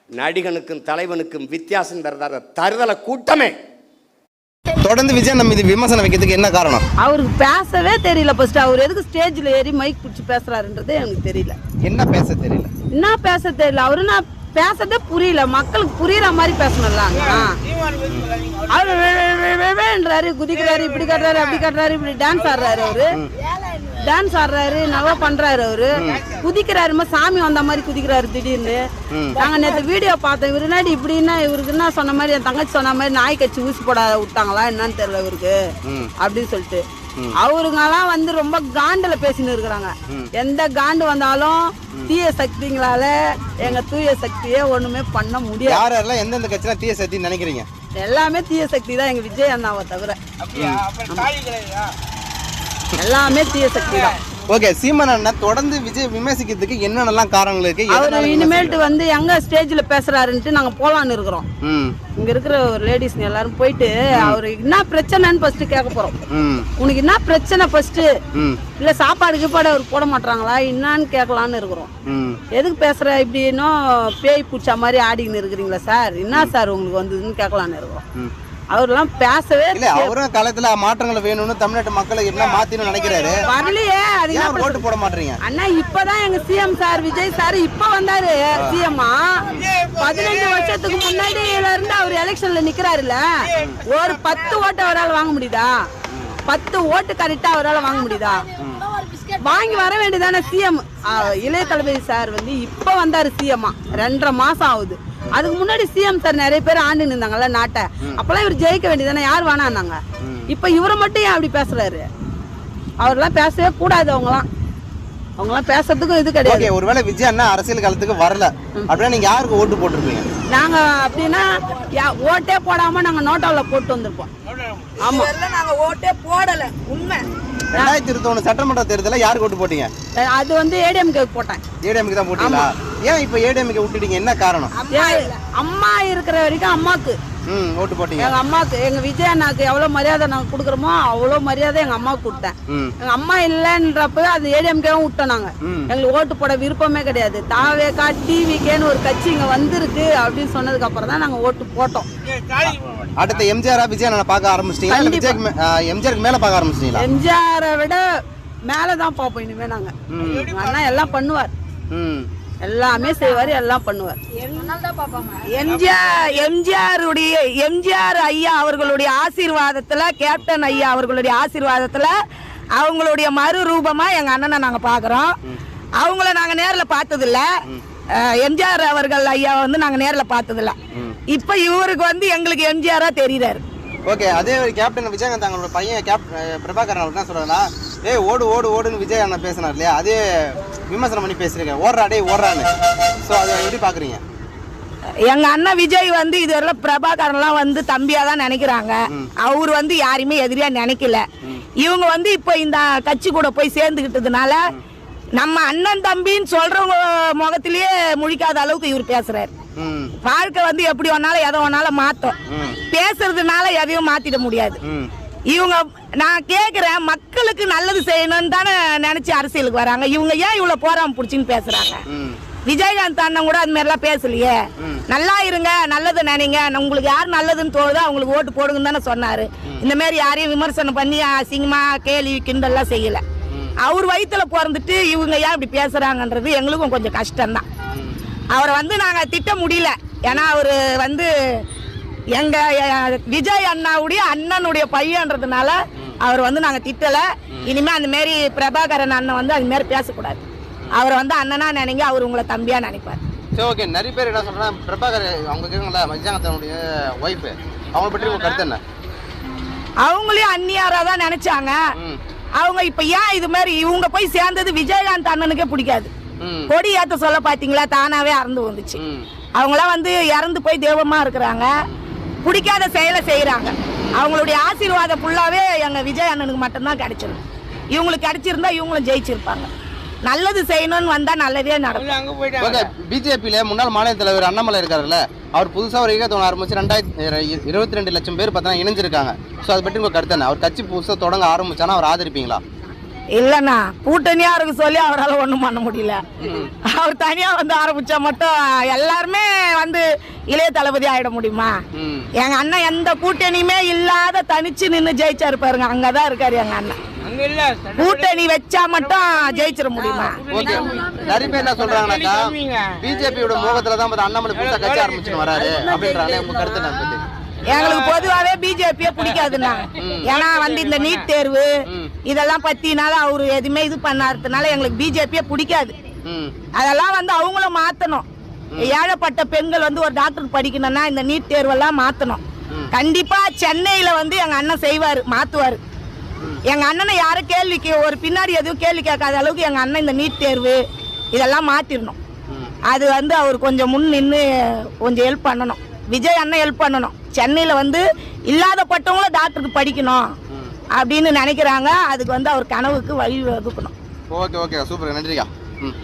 நடிகனுக்கும் தலைவனுக்கும் வித்தியாசம் தருதல கூட்டமே. தொடர்ந்து விஜய் நம்ம இது விமர்சனம் வைக்கிறதுக்கு என்ன காரணம்? அவருக்கு பேசவே தெரியல. ஃபர்ஸ்ட் அவர் எதுக்கு ஸ்டேஜ்ல ஏறி மைக் பிடிச்சி பேசுறாருன்றது எனக்கு தெரியல. என்ன பேச தெரியல? என்ன பேச தெரியல. அவரு நான் பேசதே புரியல. மக்களுக்கு புரியுற மாதிரி பேசணும்ல. அவருன்றாரு, குதிக்கிறாரு, இப்படி கட்டுறாரு, அப்படி கட்டுறாரு, இப்படி டான்ஸ் ஆடுறாரு. அவரு டான்ஸ் ஆடுறாரு, நல்லா பண்றாரு. அவரு குதிக்கிறாரு, சாமி வந்த மாதிரி குதிக்கிறாரு திடீர்னு. நாங்க நேற்று வீடியோ பார்த்தோம். இவரு நாடி இப்படின்னா இவருக்கு என்ன சொன்ன மாதிரி, என் தங்கச்சி சொன்ன மாதிரி நாய் கட்சி ஊசி போட விட்டாங்களா என்னன்னு தெரியல இவருக்கு அப்படின்னு சொல்லிட்டு. அவருங்கெல்லாம் வந்து ரொம்ப காண்டுல பேசின்னு இருக்கிறாங்க. எந்த காண்டு வந்தாலும் தீய சக்திங்களால எங்க தூய சக்தியே ஒண்ணுமே பண்ண முடியாது. யாரெல்லாம் எந்தெந்த கட்சியில தீய சக்தி நினைக்கிறீங்க? எல்லாமே தீய சக்தி தான், எங்க விஜய் அண்ணாவை தவிர எல்லாமே தீய சக்தி தான். ஓகே, சீமான் அண்ணன் தொடர்ந்து விஜய் விமர்சிக்கிறதுக்கு என்னென்னலாம் காரணங்கள் இருக்கு? அவரு இனிமேல்ட்டு வந்து எங்க ஸ்டேஜ்ல பேசுறாருன்ட்டு நாங்க போலான்னு இருக்கிறோம். இங்க இருக்கிற ஒரு லேடிஸ் எல்லாரும் போயிட்டு அவரு என்ன பிரச்சனைன்னு ஃபர்ஸ்ட் கேட்க போறோம். உனக்கு என்ன பிரச்சனை ஃபர்ஸ்ட், இல்ல சாப்பாடு கீப்பாடு அவர் போட மாட்டாங்களா என்னன்னு கேட்கலான்னு இருக்கிறோம். எதுக்கு பேசுற இப்படி இன்னும் பேய் பூச்சா மாதிரி ஆடின்னு இருக்கிறீங்களா சார், என்ன சார் உங்களுக்கு வந்ததுன்னு கேட்கலான்னு இருக்கிறோம். அவரெல்லாம் பேசவே இல்ல. அவரும் காலத்துல மாற்றங்கள் வேணும்னு தமிழ்நாட்டு மக்களை என்ன மாத்தின்னு நினைக்கிறாரு. வரலையே, அது ஓட்டு போட மாட்டீங்க அண்ணா. இப்பதான் எங்க சிஎம் சார் விஜய் சார் இப்ப வந்தாரு சிஎம்மா. 15 வருஷத்துக்கு முன்னாடியில இருந்து அவர் எலெக்ஷன்ல நிக்கிறாருல்ல. ஒரு 10 ஓட்டு அவரால் வாங்க முடியுதா? 10 ஓட்டு கரெக்டா அவரால் வாங்க முடியுதா? வாங்கி வர வேண்டியதானே சிஎம். இளைய தளபதி சார் வந்து இப்ப வந்தாரு சிஎம்மா. 2.5 மாசம் ஆகுது. அதுக்கு முன்னாடி சிஎம் சார் நிறைய பேர் ஆண்டு இருந்தாங்கல்ல நாட்டை. அப்பெல்லாம் இவர் ஜெயிக்க வேண்டியதானே, யார் வேணான்னாங்க. இப்ப இவரை மட்டும் ஏன் அப்படி பேசுறாரு? அவரெல்லாம் பேசவே கூடாது. அவங்கலாம் பேசுறதுக்கும் இது கிடையாது. ஒருவேளை விஜய் அண்ணா அரசியல் காலத்துக்கு வரல அப்படின்னா நீங்க யாருக்கு ஓட்டு போட்டுருப்பீங்க? நாங்க அப்படின்னா ஓட்டே போடாம நாங்க நோட்டாவில் போட்டு வந்திருப்போம். ஆமா, நாங்க ஓட்டே போடல. உண்மை 2021 சட்டமன்ற தேர்தலில் யாருக்கு ஓட்டு போட்டீங்க? அது வந்து ஏடிஎம்கே போட்டேன். ஏடிஎம்கே தான் போட்டீங்களா? ஏன் இப்ப ஏடிஎம்கே விட்டுட்டீங்க? என்ன காரணம்? அம்மா இருக்கிற வரைக்கும் அம்மாக்கு ஓட்டு போட்டீங்க. எங்க அம்மாக்கு, எங்க விஜய் அண்ணாக்கு எவ்வளவு மரியாதை நாங்க கொடுக்குறோமோ அவ்வளவு மரியாதை எங்க அம்மாவுக்கு கொடுத்தேன். எங்க அம்மா இல்லைன்றப்ப அது ஏடிஎம்கேவும் விட்டோம். நாங்க எங்களுக்கு ஓட்டு போட விருப்பமே கிடையாது. தாவேகா டிவிகேன்னு ஒரு கட்சி இங்க வந்திருக்கு அப்படின்னு சொன்னதுக்கு அப்புறம் தான் நாங்க ஓட்டு போட்டோம். அடுத்த எம்ஜிஆரா விஜய் அண்ணனை பார்க்க ஆரம்பிச்சிட்டீங்களா? எம்ஜிஆருக்கு மேல பார்க்க ஆரம்பிச்சிட்டீங்களா? எம்ஜிஆரை விட மேலதான் பார்ப்போம் இனிமே நாங்க. அண்ணா எல்லாம் பண்ணுவார், எல்லாமே செய்வாரு, எல்லாம் பண்ணுவார். எம்ஜிஆர் ஐயா அவர்களுடைய ஆசீர்வாதத்துல, கேப்டன் ஐயா அவர்களுடைய ஆசீர்வாதத்துல அவங்களுடைய மறு ரூபமா எங்க அண்ணனை நாங்க பாக்குறோம். அவங்கள நாங்க நேர்ல பார்த்தது இல்ல. எம்ஜிஆர் அவர்கள் ஐயா வந்து நாங்க நேர்ல பார்த்தது இல்ல. இப்ப இவருக்கு வந்து எங்களுக்கு எம்ஜிஆரா தெரியுறாரு. ஓகே, அதே ஒரு கேப்டன் விஜயகாந்த் தங்களோட பையன் பிரபாகரன் அவர் என்ன சொல்றா, ஓடு ஓடு ஓடுன்னு விஜய் அண்ணா பேசினார் இல்லையா, அதே விமர்சனம் பண்ணி பேசுறீங்க. ஓடுறா டே ஓடுறான்னு. ஸோ அதை எப்படி பாக்குறீங்க? எங்க அண்ணன் விஜய் வந்து இதுவரை பிரபாகரன்லாம் வந்து தம்பியா தான் நினைக்கிறாங்க. அவர் வந்து யாரையுமே எதிரியா நினைக்கல. இவங்க வந்து இப்போ இந்த கட்சி கூட போய் சேர்ந்துக்கிட்டதுனால நம்ம அண்ணன் தம்பின்னு சொல்றவங்க முகத்திலேயே முழிக்காத அளவுக்கு இவர் பேசுறாரு. வாழ்க்கை வந்து எப்படி வேணாலும் எதை வேணாலும் மாத்தோம். பேசுறதுனால எதையும் மாத்திட முடியாது. இவங்க நான் கேக்குறேன், மக்களுக்கு நல்லது செய்யணும்னு தானே நினைச்சு அரசியலுக்கு வராங்க. இவங்க ஏன் இவ்வளவு போராம புடிச்சுன்னு பேசுறாங்க? விஜயகாந்த் அண்ணன் கூட அது மாதிரிலாம் பேசலையே. நல்லா இருங்க, நல்லது நினைங்க, உங்களுக்கு யார் நல்லதுன்னு தோணுதோ அவங்களுக்கு ஓட்டு போடுங்கன்னு தானே சொன்னாரு. இந்த மாதிரி யாரையும் விமர்சனம் பண்ணி அசிங்கமா கேள்வி கிண்டல்லாம் செய்யல. அவர் வயிற்றுல பிறந்துட்டு இவங்க ஏன் இப்படி பேசுறாங்கன்றது எங்களுக்கும் கொஞ்சம் கஷ்டம்தான். அவரை வந்து நாங்க திட்ட முடியல. ஏன்னா அவரு வந்து எங்க விஜய் அண்ணாவுடைய அண்ணனுடைய பையன்றதுனால அவர் வந்து நாங்க திட்டல. இனிமே அந்த மாரி பிரபாகரன் அண்ணன் வந்து அது மாதிரி பேசக்கூடாது. அவரை வந்து அண்ணனா நினைங்க, அவர் உங்களை தம்பியா நினைப்பார். சரி, ஓகே. நிறைய பேர் என்ன சொல்றாங்க, பிரபாகர் அவங்க கேட்கல விஜயகாந்தனுடைய ஒய்ஃப், அவங்க பற்றி உங்க கருத்து என்ன? அவங்களையும் அந்நியாரா தான் நினைச்சாங்க. அவங்க இப்ப ஏன் இது மாதிரி இவங்க போய் சேர்ந்தது விஜயகாந்த் அண்ணனுக்கே பிடிக்காது. கொடி ஏத்த சொல்ல பாத்தீங்களா, தானாவே இறந்து வந்துச்சு. அவங்களாம் வந்து இறந்து போய் தெய்வமா இருக்கிறாங்க. பிடிக்காத செயலை செய்யறாங்க. அவங்களுடைய ஆசீர்வாதம் ஃபுல்லாவே எங்க விஜய் அண்ணனுக்கு மட்டும்தான் கிடைச்சிடும். இவங்களுக்கு கிடைச்சிருந்தா இவங்களும் ஜெயிச்சிருப்பாங்க. நல்லது செய்யணும்னு வந்தா நல்லதே நடக்கும். பிஜேபியில முன்னாள் மாநில தலைவர் அண்ணாமலை இருக்காருல்ல, அவர் புதுசா ஒரு இயக்கத்தை ஆரம்பிச்சு 22 லட்சம் பேர் பார்த்தா இணைஞ்சிருக்காங்க. ஸோ அதை பற்றி உங்க கருத்து என்ன? அவர் கட்சி புதுசாக தொடங்க ஆரம்பிச்சானா அவர் ஆதரிப்பீங்களா? இல்லண்ணா, கூட்டணியா இருக்கு சொல்லி அவரால் ஒண்ணும் பண்ண முடியல. அவர் தனியா வந்து ஆரம்பிச்சா மட்டும் எல்லாருமே வந்து இளைய தளபதி ஆயிட முடியுமா? ம். எங்க அண்ணன் எந்த கூட்டணியுமே இல்லாத தனிச்சு நின்று ஜெயிச்சாரு பாருங்க, அங்கதான் இருக்காரு எங்க அண்ணன். கூட்டணி வச்சா மட்டும் ஜெயிச்சிட முடியுமா? ஓகே. நிறைய பேர் என்ன சொல்றாங்கன்னாக்கா பிஜேபியோட மோகத்துல தான் அண்ணாமலை புதுசா கட்சி ஆரம்பிச்சுன்னு வராரு அப்படின்றாங்க. உங்க கருத்து என்ன பத்தி? எங்களுக்கு பொதுவாகவே பிஜேபியே பிடிக்காதுண்ணா. ஏன்னா வந்து இந்த நீட் தேர்வு இதெல்லாம் பத்தினால அவரு எதுவுமே இது பண்ணாததுனால எங்களுக்கு பிஜேபியே பிடிக்காது. ம். அதெல்லாம் வந்து அவங்களும் மாத்தணும். ஏழைப்பட்ட பெண்கள் வந்து ஒரு டாக்டருக்கு படிக்கணும்னா இந்த நீட் தேர்வெல்லாம் மாத்தணும். கண்டிப்பா சென்னையில வந்து எங்க அண்ணன் செய்வாரு, மாத்துவாரு. எங்க அண்ணனை யாரும் கேள்விக்கு ஒரு பின்னாடி எதுவும் கேள்வி கேட்காத அளவுக்கு எங்க அண்ணன் இந்த நீட் தேர்வு இதெல்லாம் மாத்திரணும். அது வந்து அவர் கொஞ்சம் முன் நின்று கொஞ்சம் ஹெல்ப் பண்ணணும். விஜய் அண்ணன் ஹெல்ப் பண்ணணும். சென்னையில வந்து இல்லாதப்பட்டவங்களும் டாக்டருக்கு படிக்கணும் அப்படின்னு நினைக்கிறாங்க. அதுக்கு வந்து அவர் கனவுக்கு வழி வகுக்கணும். ஓகே ஓகே, சூப்பர், நன்றிக்கா. ம்.